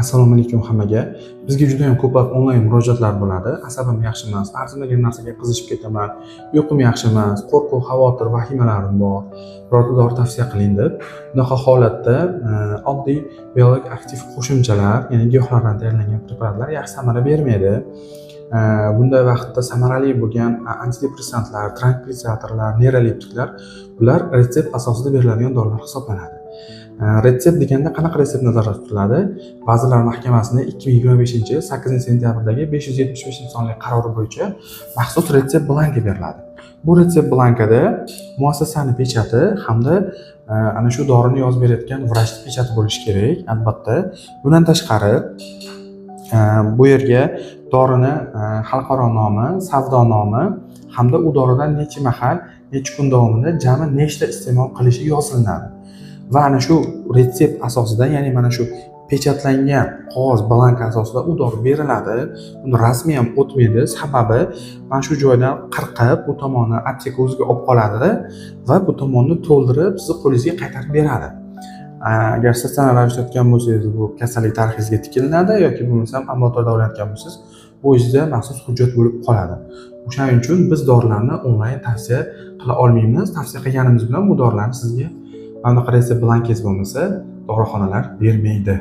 Assalomu alaykum hammaga. Bizga juda ham ko'plab onlayn murojaatlar bo'ladi. Asabim yaxshi emas, arzimagan narsaga qizishib ketaman, uyqum yaxshi emas, qo'rquv, xavotir, vahimalarim bor. Birorta dori tavsiya qiling deb. Bunaqa holatda oddiy biologik aktiv qo'shimchalar, ya'ni giyohlardan tayyorlangan preparatlar yaxshi samara bermaydi. Bunday vaqtda samarali bo'lgan antidepressantlar, trankvilizatorlar, neyroleptiklar bular retsept asosida beriladigan dorilar hisoblanadi. Retsept deganda qanaqa retsept nazarda tutiladi? Vazirlar Mahkamasining 2025-yil 8-sentyabrdagi 575-sonli qarori bo'yicha maxsus retsept blanki beriladi. Bu retsept blankada muassasani pechati hamda ana shu dorini yozib berayotgan vrachning pechati bo'lishi kerak, albatta. Bundan tashqari bu yerga dorini xalqaro nomi, savdo nomi hamda u doridan necha mahal, necha kun davomida jami nechta iste'mol qilishi yoziladi. Va ana shu retsept asosida, ya'ni mana shu pechatlangan qog'oz blank asosida u dori beriladi. Uni rasmiy ham o'tmaydi, sababi mana shu joydan qirqib, bu tomonni apteka o'ziga olib qoladi va bu tomonni to'ldirib sizni qo'lingizga qaytarib beradi. Agar statsionar ravishda o'tgan bo'lsangiz, bu kasallik tarixingizga tikilinadi yoki bo'lmasam ambulatorda olayotgan bo'lsangiz, bu o'zida maxsus hujjat bo'lib qoladi. O'shaning uchun biz dorilarni onlayn tavsiya qila olmaymiz. Tavsiya qilganimiz bilan bu dorilarni sizga anaqa retsept blankingiz bo'lmasa, dorixonalar bermaydi.